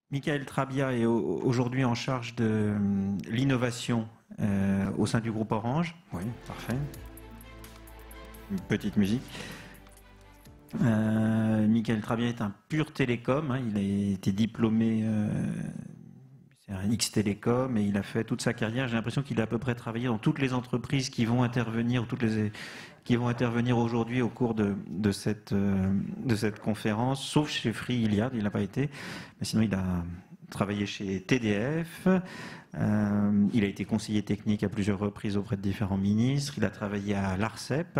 Michael Trabia est aujourd'hui en charge de l'innovation au sein du groupe Orange. Oui, parfait. Une petite musique. Michael Trabia est un pur télécom. Il a été diplômé, c'est un X-Télécom, et il a fait toute sa carrière. J'ai l'impression qu'il a à peu près travaillé dans toutes les entreprises qui vont intervenir, qui vont intervenir aujourd'hui au cours de cette conférence, sauf chez Free Iliad, il n'a pas été, mais sinon il a travaillé chez TDF, il a été conseiller technique à plusieurs reprises auprès de différents ministres, il a travaillé à l'ARCEP,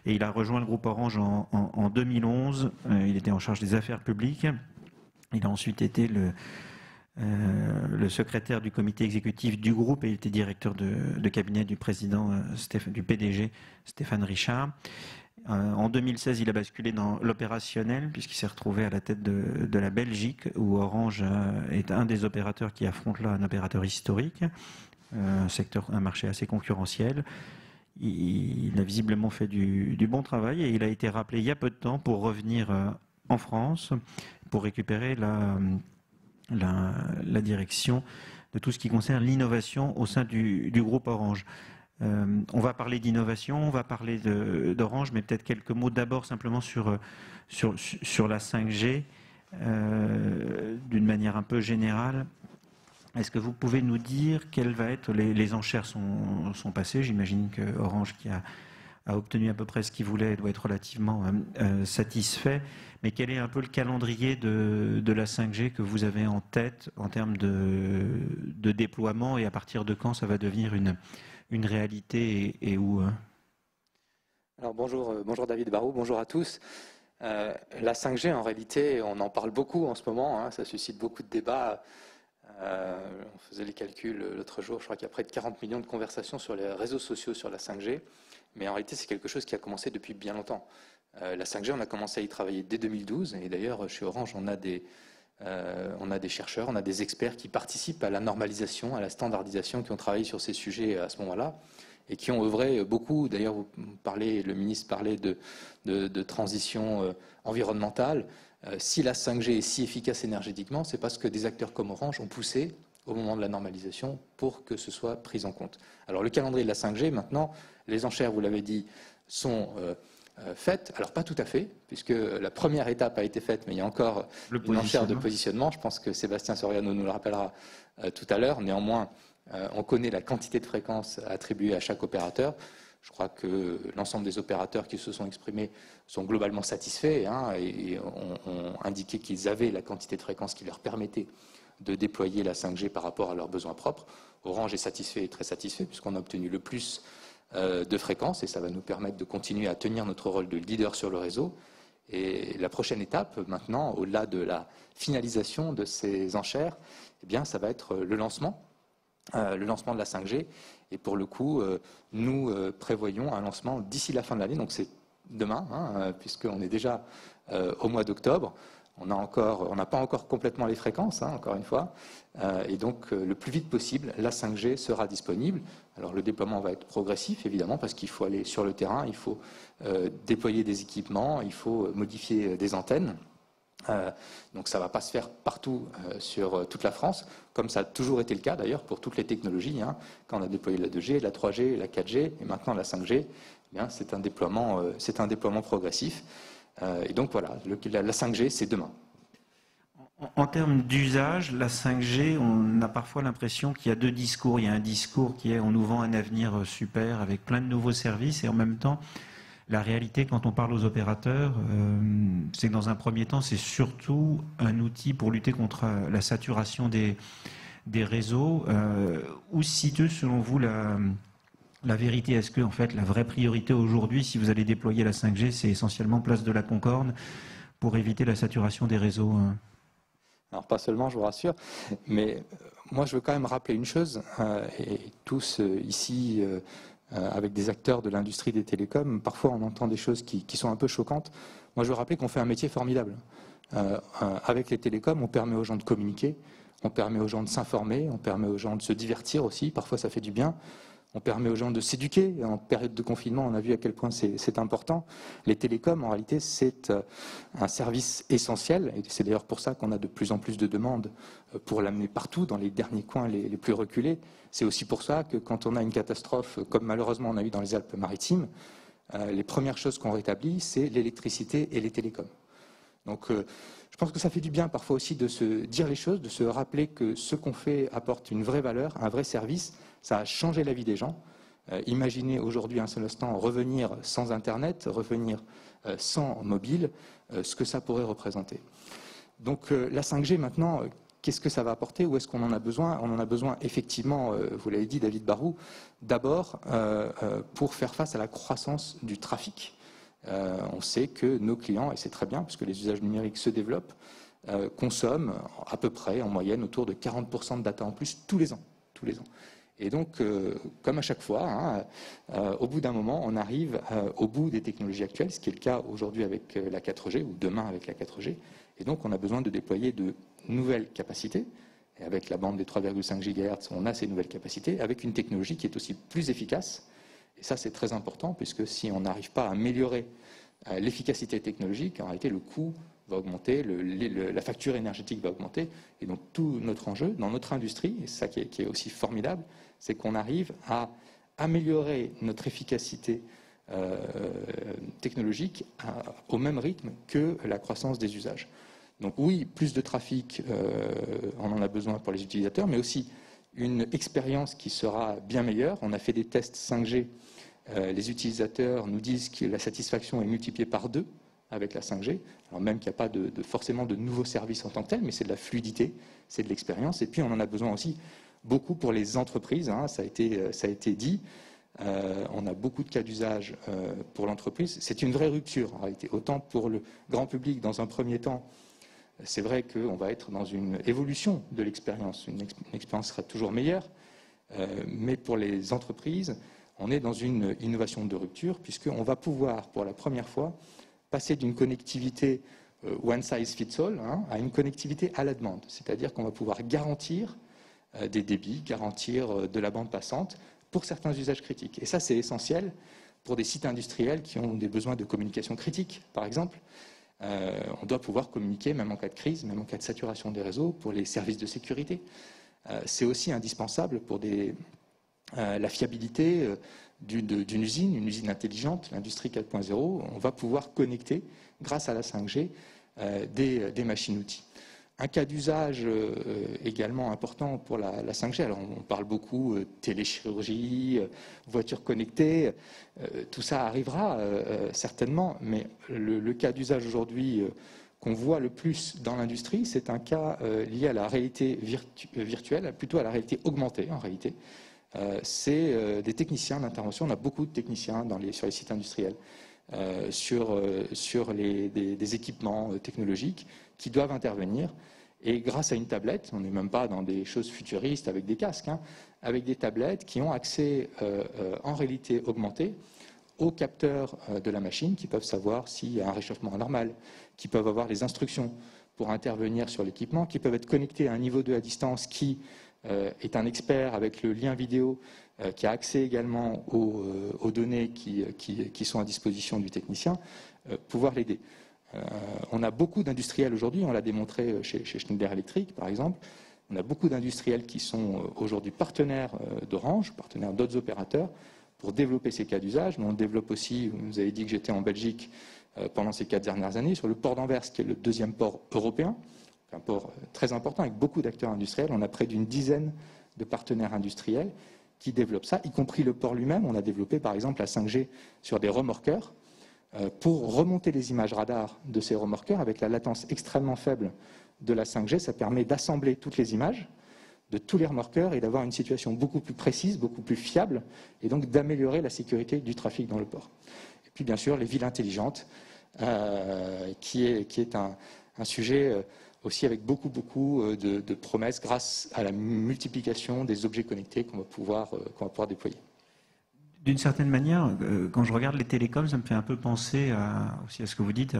et il a rejoint le groupe Orange en 2011, il était en charge des affaires publiques, il a ensuite été le secrétaire du comité exécutif du groupe et il était directeur de cabinet du président, du PDG Stéphane Richard. En 2016, il a basculé dans l'opérationnel puisqu'il s'est retrouvé à la tête de la Belgique où Orange est un des opérateurs qui affronte là un opérateur historique, un marché assez concurrentiel. Il a visiblement fait du bon travail et il a été rappelé il y a peu de temps pour revenir en France pour récupérer la direction de tout ce qui concerne l'innovation au sein du groupe Orange. On va parler d'innovation, on va parler d'Orange, mais peut-être quelques mots d'abord simplement sur la 5G d'une manière un peu générale. Est-ce que vous pouvez nous dire quelles vont être les enchères sont passées? J'imagine que Orange qui a obtenu à peu près ce qu'il voulait doit être relativement satisfait. Mais quel est un peu le calendrier de la 5G que vous avez en tête en termes de déploiement et à partir de quand ça va devenir une réalité et où Alors bonjour David Barrault, bonjour à tous. La 5G, en réalité, on en parle beaucoup en ce moment, ça suscite beaucoup de débats. On faisait les calculs l'autre jour, je crois qu'il y a près de 40 millions de conversations sur les réseaux sociaux sur la 5G. Mais en réalité, c'est quelque chose qui a commencé depuis bien longtemps. La 5G, on a commencé à y travailler dès 2012. Et d'ailleurs, chez Orange, on a des chercheurs, on a des experts qui participent à la normalisation, à la standardisation, qui ont travaillé sur ces sujets à ce moment-là et qui ont œuvré beaucoup. D'ailleurs, le ministre parlait de transition environnementale. Si la 5G est si efficace énergétiquement, c'est parce que des acteurs comme Orange ont poussé au moment de la normalisation pour que ce soit pris en compte. Alors le calendrier de la 5G, maintenant, les enchères, vous l'avez dit, sont faites. Alors pas tout à fait, puisque la première étape a été faite, mais il y a encore une enchère de positionnement. Je pense que Sébastien Soriano nous le rappellera tout à l'heure. Néanmoins, on connaît la quantité de fréquences attribuées à chaque opérateur. Je crois que l'ensemble des opérateurs qui se sont exprimés sont globalement satisfaits et ont indiqué qu'ils avaient la quantité de fréquences qui leur permettait de déployer la 5G par rapport à leurs besoins propres. Orange est satisfait et très satisfait puisqu'on a obtenu le plus de fréquences et ça va nous permettre de continuer à tenir notre rôle de leader sur le réseau. Et la prochaine étape, maintenant, au-delà de la finalisation de ces enchères, eh bien, ça va être le lancement de la 5G. Et pour le coup, nous prévoyons un lancement d'ici la fin de l'année, donc c'est demain, puisqu'on est déjà au mois d'octobre. On n'a pas encore complètement les fréquences, encore une fois, et donc le plus vite possible, la 5G sera disponible. Alors le déploiement va être progressif, évidemment, parce qu'il faut aller sur le terrain, il faut déployer des équipements, il faut modifier des antennes. Donc ça ne va pas se faire partout sur toute la France, comme ça a toujours été le cas d'ailleurs pour toutes les technologies. Quand on a déployé la 2G, la 3G, la 4G et maintenant la 5G, c'est un déploiement progressif. Et donc voilà, la 5G, c'est demain. En termes d'usage, la 5G, on a parfois l'impression qu'il y a deux discours. Il y a un discours qui est on nous vend un avenir super avec plein de nouveaux services et en même temps, la réalité quand on parle aux opérateurs, c'est que dans un premier temps, c'est surtout un outil pour lutter contre la saturation des réseaux. Où se situe selon vous la vérité? Est-ce que en fait, la vraie priorité aujourd'hui, si vous allez déployer la 5G, c'est essentiellement place de la Concorde pour éviter la saturation des réseaux? Alors pas seulement, je vous rassure, mais moi je veux quand même rappeler une chose, et tous ici, avec des acteurs de l'industrie des télécoms, parfois on entend des choses qui sont un peu choquantes. Moi je veux rappeler qu'on fait un métier formidable. Avec les télécoms, on permet aux gens de communiquer, on permet aux gens de s'informer, on permet aux gens de se divertir aussi, parfois ça fait du bien. On permet aux gens de s'éduquer. En période de confinement, on a vu à quel point c'est important. Les télécoms, en réalité, c'est un service essentiel. Et c'est d'ailleurs pour ça qu'on a de plus en plus de demandes pour l'amener partout, dans les derniers coins les plus reculés. C'est aussi pour ça que quand on a une catastrophe, comme malheureusement on a eu dans les Alpes-Maritimes, les premières choses qu'on rétablit, c'est l'électricité et les télécoms. Donc, je pense que ça fait du bien parfois aussi de se dire les choses, de se rappeler que ce qu'on fait apporte une vraie valeur, un vrai service. Ça a changé la vie des gens. Imaginez aujourd'hui un seul instant revenir sans Internet, revenir sans mobile, ce que ça pourrait représenter. Donc la 5G maintenant, qu'est-ce que ça va apporter? Où est-ce qu'on en a besoin? On en a besoin effectivement, vous l'avez dit David Barou, d'abord pour faire face à la croissance du trafic. On sait que nos clients, et c'est très bien parce que les usages numériques se développent, consomment à peu près en moyenne autour de 40% de data en plus tous les ans. Et donc, comme à chaque fois, au bout d'un moment, on arrive au bout des technologies actuelles, ce qui est le cas aujourd'hui avec la 4G ou demain avec la 4G. Et donc, on a besoin de déployer de nouvelles capacités. Et avec la bande des 3,5 GHz, on a ces nouvelles capacités avec une technologie qui est aussi plus efficace. Et ça, c'est très important, puisque si on n'arrive pas à améliorer l'efficacité technologique, en réalité, le coût va augmenter, la facture énergétique va augmenter. Et donc, tout notre enjeu dans notre industrie, et c'est ça qui est aussi formidable, c'est qu'on arrive à améliorer notre efficacité technologique au même rythme que la croissance des usages. Donc oui, plus de trafic, on en a besoin pour les utilisateurs, mais aussi une expérience qui sera bien meilleure. On a fait des tests 5G. Les utilisateurs nous disent que la satisfaction est multipliée par 2 avec la 5G. Alors même qu'il n'y a pas forcément de nouveaux services en tant que tel, mais c'est de la fluidité, c'est de l'expérience. Et puis on en a besoin aussi beaucoup pour les entreprises, ça a été dit. On a beaucoup de cas d'usage pour l'entreprise. C'est une vraie rupture en réalité. Autant pour le grand public dans un premier temps, c'est vrai qu'on va être dans une évolution de l'expérience. Une expérience sera toujours meilleure, mais pour les entreprises, on est dans une innovation de rupture puisqu'on va pouvoir, pour la première fois, passer d'une connectivité one size fits all à une connectivité à la demande. C'est-à-dire qu'on va pouvoir garantir des débits, garantir de la bande passante pour certains usages critiques. Et ça, c'est essentiel pour des sites industriels qui ont des besoins de communication critique, par exemple. On doit pouvoir communiquer, même en cas de crise, même en cas de saturation des réseaux, pour les services de sécurité. C'est aussi indispensable pour la fiabilité d'une usine, une usine intelligente, l'industrie 4.0. On va pouvoir connecter, grâce à la 5G, des machines-outils. Un cas d'usage également important pour la 5G, alors on parle beaucoup téléchirurgie, voitures connectées, tout ça arrivera certainement, mais le cas d'usage aujourd'hui qu'on voit le plus dans l'industrie, c'est un cas lié à la réalité virtuelle, plutôt à la réalité augmentée en réalité. C'est des techniciens d'intervention, on a beaucoup de techniciens sur les sites industriels, sur des équipements technologiques qui doivent intervenir. Et grâce à une tablette, on n'est même pas dans des choses futuristes avec des casques, avec des tablettes qui ont accès en réalité augmentée aux capteurs de la machine, qui peuvent savoir s'il y a un réchauffement anormal, qui peuvent avoir les instructions pour intervenir sur l'équipement, qui peuvent être connectés à un niveau 2 à distance qui est un expert avec le lien vidéo, qui a accès également aux données qui sont à disposition du technicien, pouvoir l'aider. On a beaucoup d'industriels aujourd'hui, on l'a démontré chez Schneider Electric par exemple, on a beaucoup d'industriels qui sont aujourd'hui partenaires d'Orange, partenaires d'autres opérateurs pour développer ces cas d'usage, mais on développe aussi, vous avez dit que j'étais en Belgique pendant ces 4 dernières années, sur le port d'Anvers qui est le deuxième port européen, un port très important avec beaucoup d'acteurs industriels, on a près d'une dizaine de partenaires industriels qui développent ça, y compris le port lui-même. On a développé par exemple la 5G sur des remorqueurs, pour remonter les images radar de ces remorqueurs avec la latence extrêmement faible de la 5G, ça permet d'assembler toutes les images de tous les remorqueurs et d'avoir une situation beaucoup plus précise, beaucoup plus fiable, et donc d'améliorer la sécurité du trafic dans le port. Et puis bien sûr les villes intelligentes, qui est un sujet aussi avec beaucoup de promesses grâce à la multiplication des objets connectés qu'on va pouvoir déployer. D'une certaine manière, quand je regarde les télécoms, ça me fait un peu penser aussi à ce que vous dites,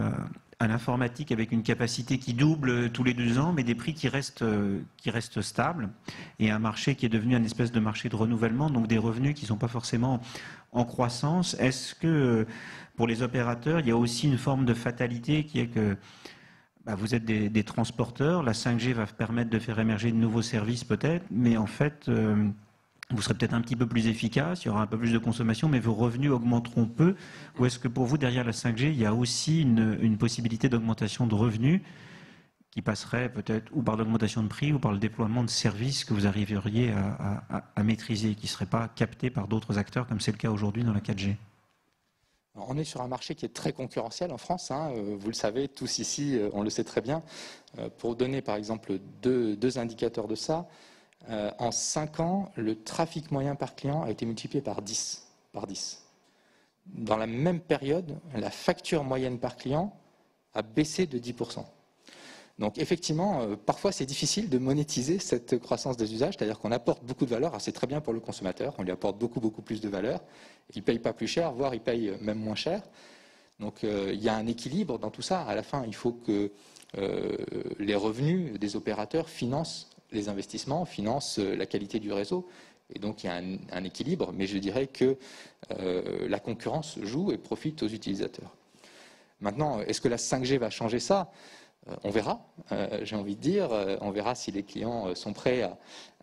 à l'informatique avec une capacité qui double tous les 2 ans, mais des prix qui restent stables, et un marché qui est devenu un espèce de marché de renouvellement, donc des revenus qui ne sont pas forcément en croissance. Est-ce que pour les opérateurs, il y a aussi une forme de fatalité qui est que vous êtes des transporteurs, la 5G va permettre de faire émerger de nouveaux services peut-être, mais en fait, vous serez peut-être un petit peu plus efficace, il y aura un peu plus de consommation, mais vos revenus augmenteront peu. Ou est-ce que pour vous, derrière la 5G, il y a aussi une possibilité d'augmentation de revenus qui passerait peut-être ou par l'augmentation de prix ou par le déploiement de services que vous arriveriez à maîtriser, qui ne seraient pas captés par d'autres acteurs, comme c'est le cas aujourd'hui dans la 4G? On est sur un marché qui est très concurrentiel en France, hein. Vous le savez, tous ici, on le sait très bien. Pour donner par exemple deux indicateurs de ça, en 5 ans, le trafic moyen par client a été multiplié par 10. Dans la même période, la facture moyenne par client a baissé de 10%. Donc effectivement, parfois c'est difficile de monétiser cette croissance des usages, c'est-à-dire qu'on apporte beaucoup de valeur. Alors c'est très bien pour le consommateur, on lui apporte beaucoup plus de valeur. Il ne paye pas plus cher, voire il paye même moins cher. Donc il y a un équilibre dans tout ça. À la fin, il faut que les revenus des opérateurs financent les investissements, financent la qualité du réseau. Et donc il y a un équilibre, mais je dirais que la concurrence joue et profite aux utilisateurs. Maintenant, est-ce que la 5G va changer ça ? On verra, j'ai envie de dire. On verra si les clients sont prêts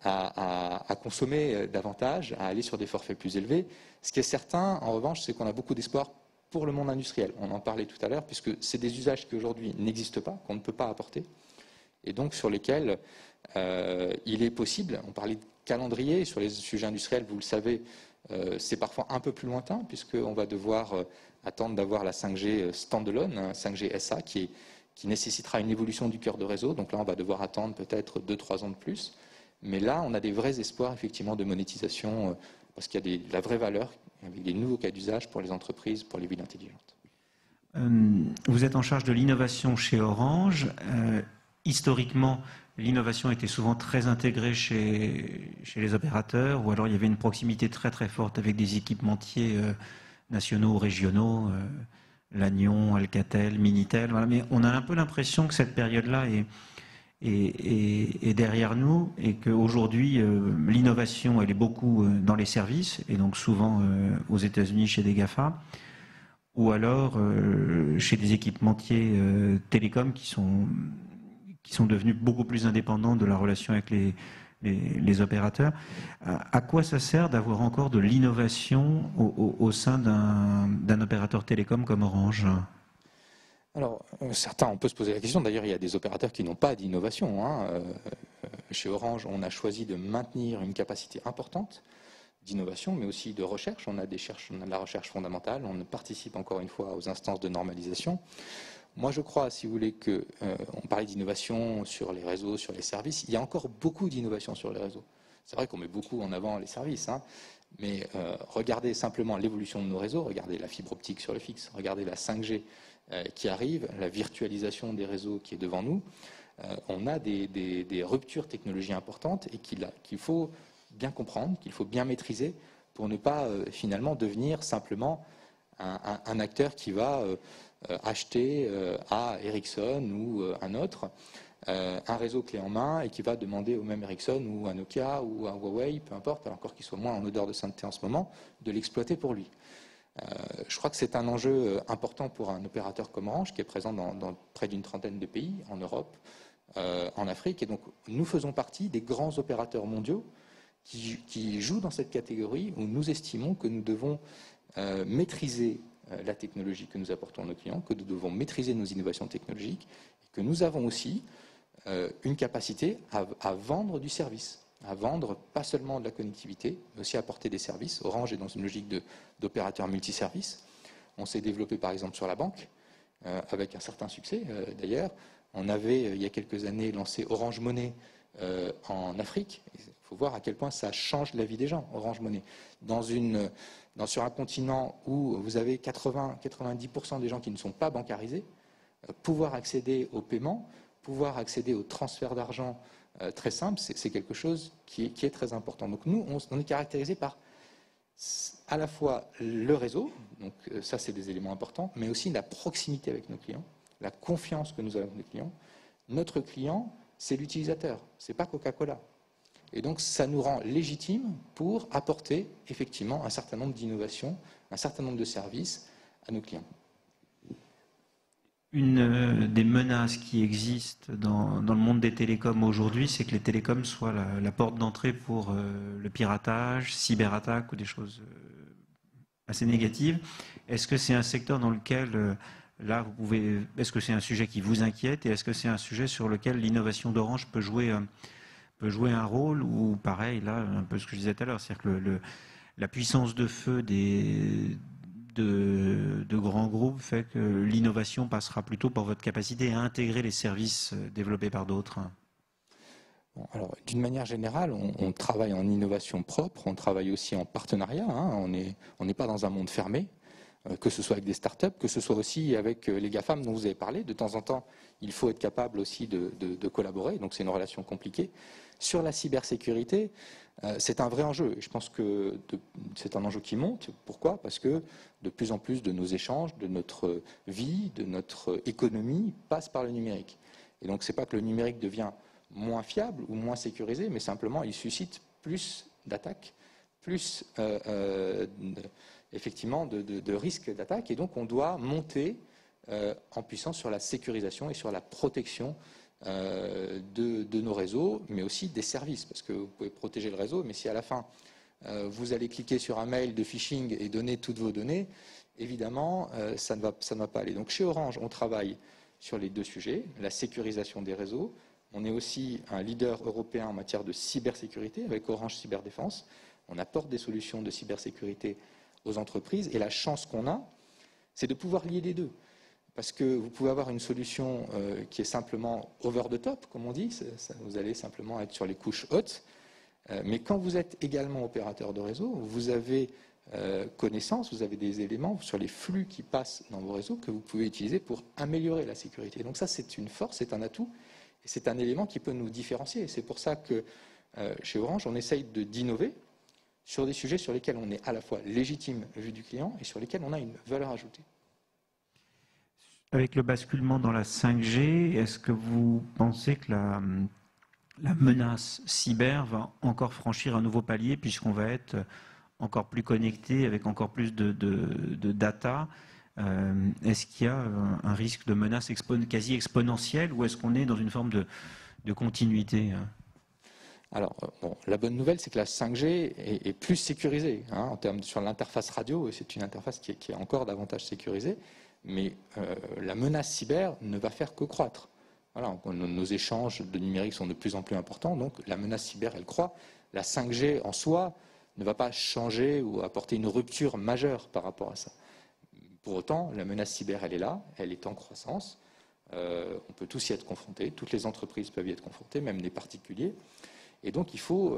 à consommer davantage, à aller sur des forfaits plus élevés. Ce qui est certain, en revanche, c'est qu'on a beaucoup d'espoir pour le monde industriel. On en parlait tout à l'heure, puisque c'est des usages qui aujourd'hui n'existent pas, qu'on ne peut pas apporter, et donc sur lesquels il est possible. On parlait de calendrier sur les sujets industriels, vous le savez, c'est parfois un peu plus lointain, puisqu'on va devoir attendre d'avoir la 5G standalone, 5G SA, qui nécessitera une évolution du cœur de réseau. Donc là, on va devoir attendre peut-être 2-3 ans de plus. Mais là, on a des vrais espoirs, effectivement, de monétisation, parce qu'il y a de la vraie valeur, avec des nouveaux cas d'usage pour les entreprises, pour les villes intelligentes. Vous êtes en charge de l'innovation chez Orange. Historiquement, l'innovation était souvent très intégrée chez les opérateurs, ou alors il y avait une proximité très très forte avec des équipementiers nationaux ou régionaux, Lannion, Alcatel, Minitel. Voilà. Mais on a un peu l'impression que cette période-là est derrière nous, et qu'aujourd'hui, l'innovation, elle est beaucoup dans les services, et donc souvent aux États-Unis chez des GAFA, ou alors chez des équipementiers télécoms qui sont devenus beaucoup plus indépendants de la relation avec les opérateurs. À quoi ça sert d'avoir encore de l'innovation au sein d'un opérateur télécom comme Orange ? Alors, certains, on peut se poser la question. D'ailleurs, il y a des opérateurs qui n'ont pas d'innovation, hein. Chez Orange, on a choisi de maintenir une capacité importante d'innovation, mais aussi de recherche. On a de la recherche fondamentale. On participe encore une fois aux instances de normalisation. Moi, je crois, si vous voulez, on parlait d'innovation sur les réseaux, sur les services. Il y a encore beaucoup d'innovation sur les réseaux. C'est vrai qu'on met beaucoup en avant les services, hein, mais regardez simplement l'évolution de nos réseaux. Regardez la fibre optique sur le fixe. Regardez la 5G qui arrive, la virtualisation des réseaux qui est devant nous. On a des ruptures technologiques importantes et qu'il faut bien comprendre, qu'il faut bien maîtriser pour ne pas finalement devenir simplement un acteur qui va acheter à Ericsson ou un autre un réseau clé en main, et qui va demander au même Ericsson ou à Nokia ou à Huawei, peu importe, encore qu'il soit moins en odeur de sainteté en ce moment, de l'exploiter pour lui. Je crois que c'est un enjeu important pour un opérateur comme Orange, qui est présent dans près d'une trentaine de pays, en Europe, en Afrique. Et donc, nous faisons partie des grands opérateurs mondiaux qui jouent dans cette catégorie, où nous estimons que nous devons maîtriser la technologie que nous apportons à nos clients, que nous devons maîtriser nos innovations technologiques, et que nous avons aussi une capacité à vendre du service. À vendre pas seulement de la connectivité, mais aussi à apporter des services. Orange est dans une logique d'opérateur multiservice. On s'est développé par exemple sur la banque, avec un certain succès d'ailleurs. On avait, il y a quelques années, lancé Orange Money en Afrique. Il faut voir à quel point ça change la vie des gens, Orange Money. Sur un continent où vous avez 80-90% des gens qui ne sont pas bancarisés, pouvoir accéder au paiement, pouvoir accéder au transfert d'argent très simple, c'est quelque chose qui est très important. Donc nous, on est caractérisé par à la fois le réseau, donc ça c'est des éléments importants, mais aussi la proximité avec nos clients, la confiance que nous avons avec nos clients. Notre client, c'est l'utilisateur, c'est pas Coca-Cola. Et donc ça nous rend légitimes pour apporter effectivement un certain nombre d'innovations, un certain nombre de services à nos clients. Une des menaces qui existent dans le monde des télécoms aujourd'hui, c'est que les télécoms soient la porte d'entrée pour le piratage, cyberattaque ou des choses assez négatives. Est-ce que c'est un secteur dans lequel, là, est-ce que c'est un sujet qui vous inquiète et est-ce que c'est un sujet sur lequel l'innovation d'Orange peut jouer un rôle ou pareil, là, un peu ce que je disais tout à l'heure, c'est-à-dire que la puissance de feu de grands groupes fait que l'innovation passera plutôt par votre capacité à intégrer les services développés par d'autres? Bon, alors, d'une manière générale, on travaille en innovation propre, on travaille aussi en partenariat, hein, on n'est pas dans un monde fermé, que ce soit avec des startups, que ce soit aussi avec les GAFAM dont vous avez parlé. De temps en temps, il faut être capable aussi de collaborer, donc c'est une relation compliquée. Sur la cybersécurité, c'est un vrai enjeu. Je pense que c'est un enjeu qui monte. Pourquoi? Parce que de plus en plus de nos échanges, de notre vie, de notre économie passent par le numérique. Et donc, ce n'est pas que le numérique devient moins fiable ou moins sécurisé, mais simplement, il suscite plus d'attaques, plus effectivement de risques d'attaque. Et donc, on doit monter en puissance sur la sécurisation et sur la protection de nos réseaux, mais aussi des services, parce que vous pouvez protéger le réseau, mais si à la fin vous allez cliquer sur un mail de phishing et donner toutes vos données, évidemment ça ne va pas aller. Donc chez Orange, on travaille sur les deux sujets, la sécurisation des réseaux. On est aussi un leader européen en matière de cybersécurité avec Orange Cyberdéfense. On apporte des solutions de cybersécurité aux entreprises et la chance qu'on a, c'est de pouvoir lier les deux. Parce que vous pouvez avoir une solution qui est simplement over the top, comme on dit, vous allez simplement être sur les couches hautes, mais quand vous êtes également opérateur de réseau, vous avez connaissance, vous avez des éléments sur les flux qui passent dans vos réseaux que vous pouvez utiliser pour améliorer la sécurité. Donc ça, c'est une force, c'est un atout, et c'est un élément qui peut nous différencier. C'est pour ça que chez Orange, on essaye d'innover sur des sujets sur lesquels on est à la fois légitime vu du client et sur lesquels on a une valeur ajoutée. Avec le basculement dans la 5G, est-ce que vous pensez que la menace cyber va encore franchir un nouveau palier puisqu'on va être encore plus connecté avec encore plus de data? Est-ce qu'il y a un risque de menace quasi exponentielle ou est-ce qu'on est dans une forme de continuité? Alors, bon, la bonne nouvelle, c'est que la 5G est plus sécurisée hein, en termes sur l'interface radio, et c'est une interface qui est encore davantage sécurisée. Mais la menace cyber ne va faire que croître. Voilà, nos échanges de numérique sont de plus en plus importants, donc la menace cyber, elle croît. La 5G en soi ne va pas changer ou apporter une rupture majeure par rapport à ça. Pour autant, la menace cyber, elle est là, elle est en croissance. On peut tous y être confrontés, toutes les entreprises peuvent y être confrontées, même les particuliers. Et donc, il faut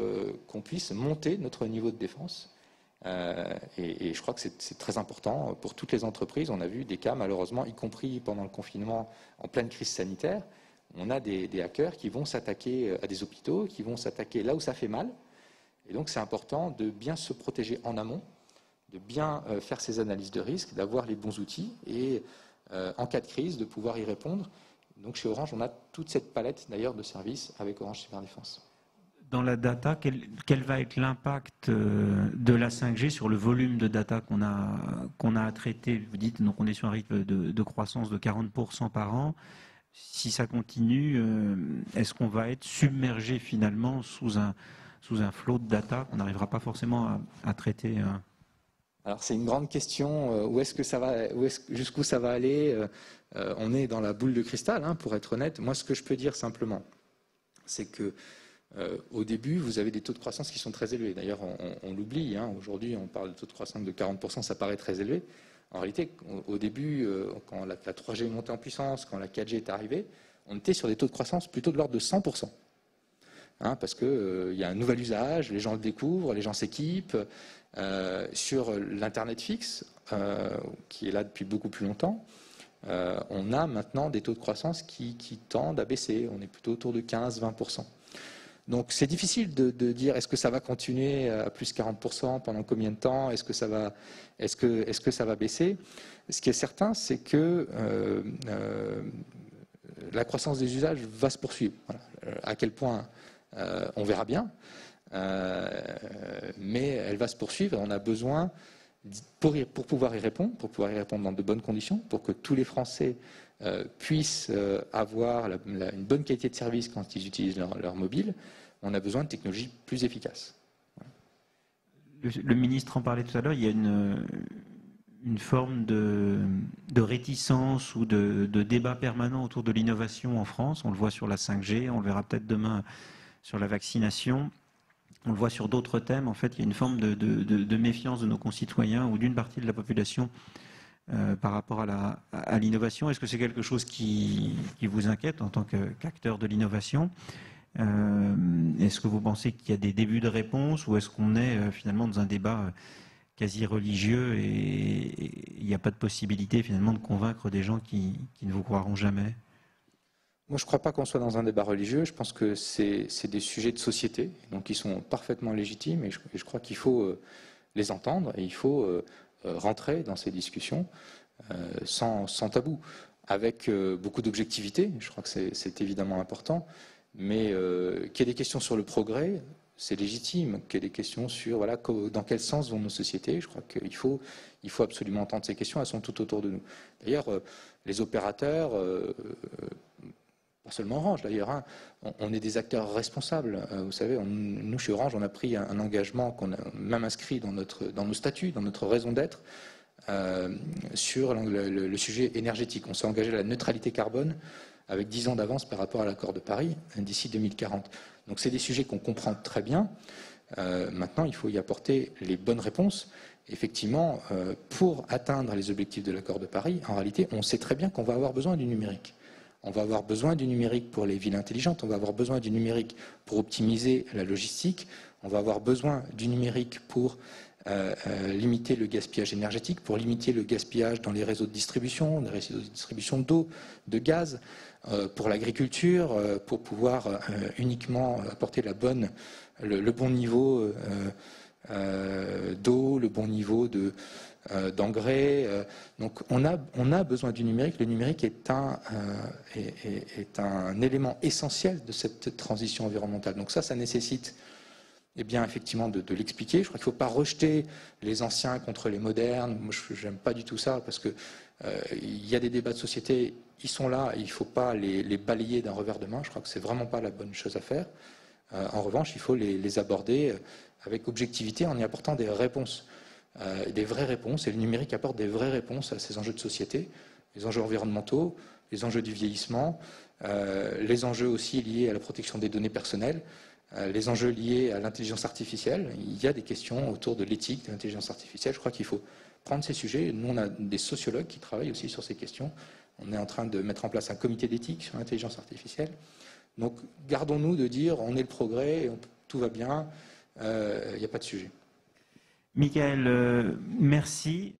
qu'on puisse monter notre niveau de défense. Et je crois que c'est très important pour toutes les entreprises. On a vu des cas, malheureusement, y compris pendant le confinement, en pleine crise sanitaire. On a des hackers qui vont s'attaquer à des hôpitaux, qui vont s'attaquer là où ça fait mal. Et donc, c'est important de bien se protéger en amont, de bien faire ses analyses de risque, d'avoir les bons outils et, en cas de crise, de pouvoir y répondre. Donc, chez Orange, on a toute cette palette, d'ailleurs, de services avec Orange Cyberdéfense. Dans la data, quel va être l'impact de la 5G sur le volume de data qu'on a à traiter? Vous dites donc on est sur un rythme de croissance de 40% par an. Si ça continue, est-ce qu'on va être submergé finalement sous un flot de data qu'on n'arrivera pas forcément à traiter? Alors c'est une grande question. Où est-ce que ça va, jusqu'où ça va aller? On est dans la boule de cristal, hein, pour être honnête. Moi, ce que je peux dire simplement, c'est que au début, vous avez des taux de croissance qui sont très élevés. D'ailleurs, on l'oublie. Hein. Aujourd'hui, on parle de taux de croissance de 40%, ça paraît très élevé. En réalité, au début, quand la 3G est montée en puissance, quand la 4G est arrivée, on était sur des taux de croissance plutôt de l'ordre de 100%. Hein, parce qu'il y a un nouvel usage, les gens le découvrent, les gens s'équipent. Sur l'Internet fixe, qui est là depuis beaucoup plus longtemps, on a maintenant des taux de croissance qui tendent à baisser. On est plutôt autour de 15-20%. Donc c'est difficile de dire est-ce que ça va continuer à plus 40% pendant combien de temps, est-ce que ça va baisser. Ce qui est certain, c'est que la croissance des usages va se poursuivre. Voilà. À quel point, on verra bien, mais elle va se poursuivre et on a besoin, pour pouvoir y répondre dans de bonnes conditions, pour que tous les Français puissent avoir une bonne qualité de service quand ils utilisent leur mobile, on a besoin de technologies plus efficaces. Le ministre en parlait tout à l'heure, il y a une forme de réticence ou de débat permanent autour de l'innovation en France. On le voit sur la 5G, on le verra peut-être demain sur la vaccination. On le voit sur d'autres thèmes. En fait, il y a une forme de méfiance de nos concitoyens ou d'une partie de la population par rapport à l'innovation. Est-ce que c'est quelque chose qui vous inquiète en tant qu'acteur de l'innovation ? Est-ce que vous pensez qu'il y a des débuts de réponse ou est-ce qu'on est finalement dans un débat quasi religieux et il n'y a pas de possibilité finalement de convaincre des gens qui ne vous croiront jamais ? Moi, je ne crois pas qu'on soit dans un débat religieux. Je pense que c'est des sujets de société, donc ils sont parfaitement légitimes et je crois qu'il faut les entendre et il faut rentrer dans ces discussions sans tabou, avec beaucoup d'objectivité. Je crois que c'est évidemment important, mais qu'il y ait des questions sur le progrès, c'est légitime. Qu'il y ait des questions sur voilà, dans quel sens vont nos sociétés. Je crois qu'il faut absolument entendre ces questions. Elles sont tout autour de nous. D'ailleurs, les opérateurs, pas seulement Orange d'ailleurs, hein, on est des acteurs responsables. Vous savez, nous chez Orange, on a pris un engagement qu'on a même inscrit dans nos statuts, dans notre raison d'être, sur le sujet énergétique. On s'est engagé à la neutralité carbone avec 10 ans d'avance par rapport à l'accord de Paris d'ici 2040. Donc c'est des sujets qu'on comprend très bien. Maintenant, il faut y apporter les bonnes réponses. Effectivement, pour atteindre les objectifs de l'accord de Paris, en réalité, on sait très bien qu'on va avoir besoin du numérique. On va avoir besoin du numérique pour les villes intelligentes, on va avoir besoin du numérique pour optimiser la logistique, on va avoir besoin du numérique pour limiter le gaspillage énergétique, pour limiter le gaspillage dans les réseaux de distribution, d'eau, de gaz, pour l'agriculture, pour pouvoir uniquement apporter le bon niveau d'eau, le bon niveau d'engrais. Donc on a besoin du numérique. Le numérique est un élément essentiel de cette transition environnementale. Donc ça nécessite effectivement de l'expliquer. Je crois qu'il ne faut pas rejeter les anciens contre les modernes. Moi, je n'aime pas du tout ça parce que il y a des débats de société, ils sont là, et il ne faut pas les balayer d'un revers de main. Je crois que ce n'est vraiment pas la bonne chose à faire. En revanche, il faut les aborder avec objectivité en y apportant des réponses, des vraies réponses. Et le numérique apporte des vraies réponses à ces enjeux de société, les enjeux environnementaux, les enjeux du vieillissement, les enjeux aussi liés à la protection des données personnelles, les enjeux liés à l'intelligence artificielle. Il y a des questions autour de l'éthique de l'intelligence artificielle. Je crois qu'il faut prendre ces sujets. Nous, on a des sociologues qui travaillent aussi sur ces questions. On est en train de mettre en place un comité d'éthique sur l'intelligence artificielle. Donc, gardons-nous de dire on est le progrès, tout va bien, il n'y a pas de sujet. Michaël, merci.